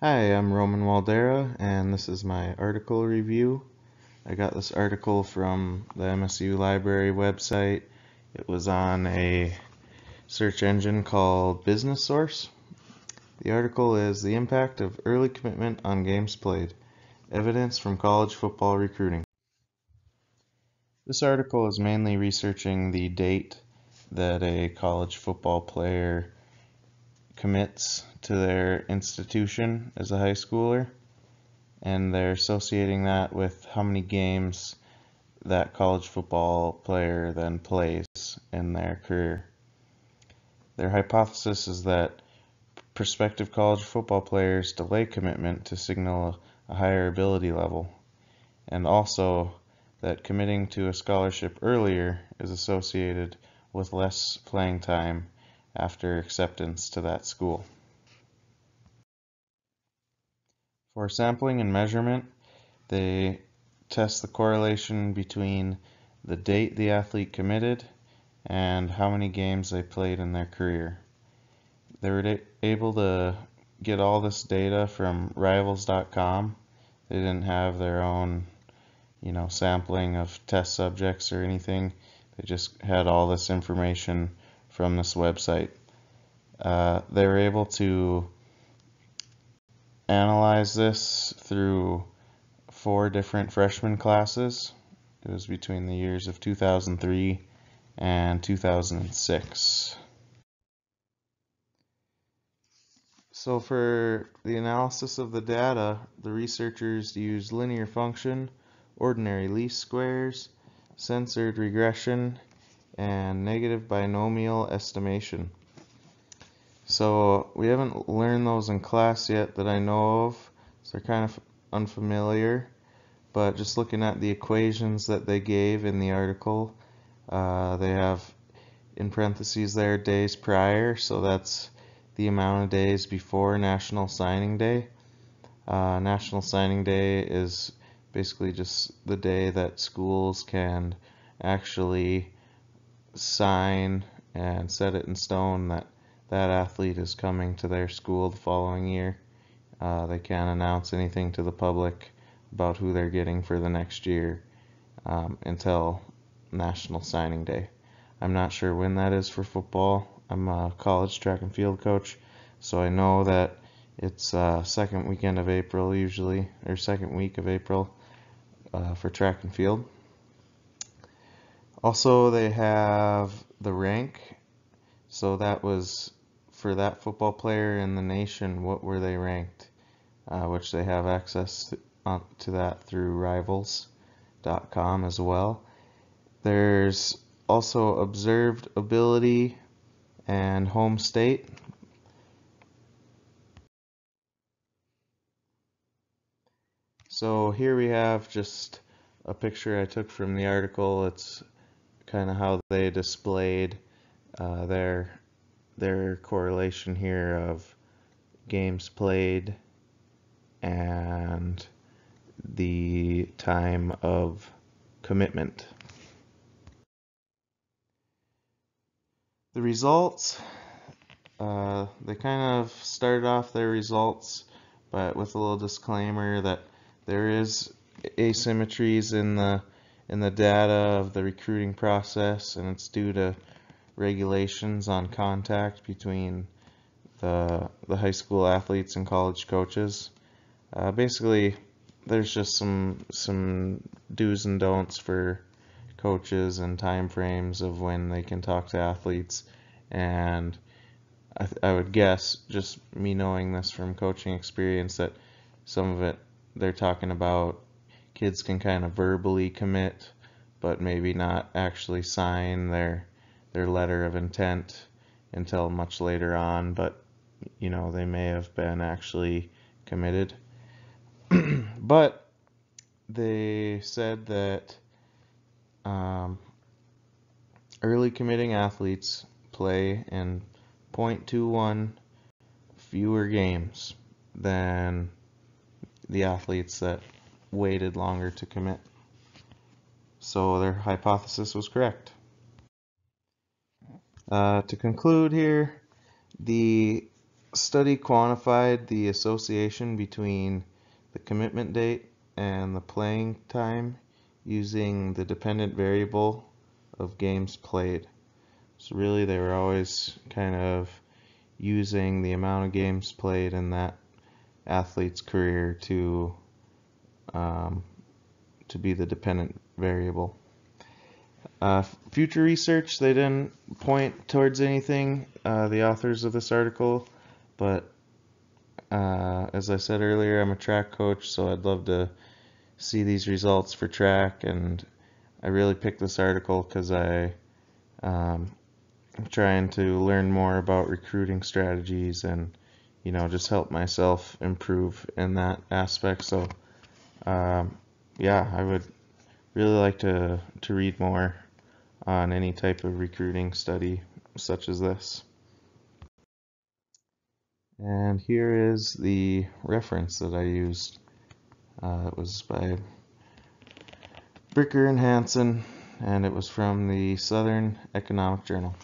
Hi, I'm Roman Waldera, and this is my article review. I got this article from the MSU Library website. It was on a search engine called Business Source. The article is The Impact of Early Commitment on Games Played, Evidence from College Football Recruiting. This article is mainly researching the date that a college football player commits to their institution as a high schooler, and they're associating that with how many games that college football player then plays in their career. Their hypothesis is that prospective college football players delay commitment to signal a higher ability level, and also that committing to a scholarship earlier is associated with less playing time after acceptance to that school. For sampling and measurement, they test the correlation between the date the athlete committed and how many games they played in their career. They were able to get all this data from Rivals.com. They didn't have their own, sampling of test subjects or anything. They just had all this information from this website. They were able to analyze this through 4 different freshman classes. It was between the years of 2003 and 2006. So for the analysis of the data, the researchers used linear function, ordinary least squares, censored regression, and negative binomial estimation. So we haven't learned those in class yet that I know of, so they're kind of unfamiliar, but just looking at the equations that they gave in the article, they have in parentheses there days prior, so that's the amount of days before National Signing Day. National Signing Day is basically just the day that schools can actually sign and set it in stone that that athlete is coming to their school the following year. They can't announce anything to the public about who they're getting for the next year until National Signing Day. I'm not sure when that is for football. I'm a college track and field coach, so I know that it's second weekend of April usually, or second week of April for track and field. Also, they have the rank, so that was for that football player in the nation, what were they ranked, which they have access to that through Rivals.com as well. There's also observed ability and home state. So here we have just a picture I took from the article. It's kind of how they displayed their correlation here of games played and the time of commitment. The results, they kind of started off their results, but with a little disclaimer that there is asymmetries in the data of the recruiting process, and it's due to regulations on contact between the high school athletes and college coaches. Basically, there's just some do's and don'ts for coaches and time frames of when they can talk to athletes, and I would guess, just me knowing this from coaching experience, that some of it they're talking about kids can kind of verbally commit, but maybe not actually sign their letter of intent until much later on, but they may have been actually committed. But they said that early committing athletes play in 0.21 fewer games than the athletes that waited longer to commit. So their hypothesis was correct. To conclude here, the study quantified the association between the commitment date and the playing time using the dependent variable of games played. So really they were always kind of using the amount of games played in that athlete's career to be the dependent variable. Future research, they didn't point towards anything, the authors of this article, but as I said earlier, I'm a track coach, so I'd love to see these results for track, and I really picked this article because I'm trying to learn more about recruiting strategies and just help myself improve in that aspect. So yeah, I would really like to read more on any type of recruiting study such as this. And here is the reference that I used. It was by Bricker and Hansen, and it was from the Southern Economic Journal.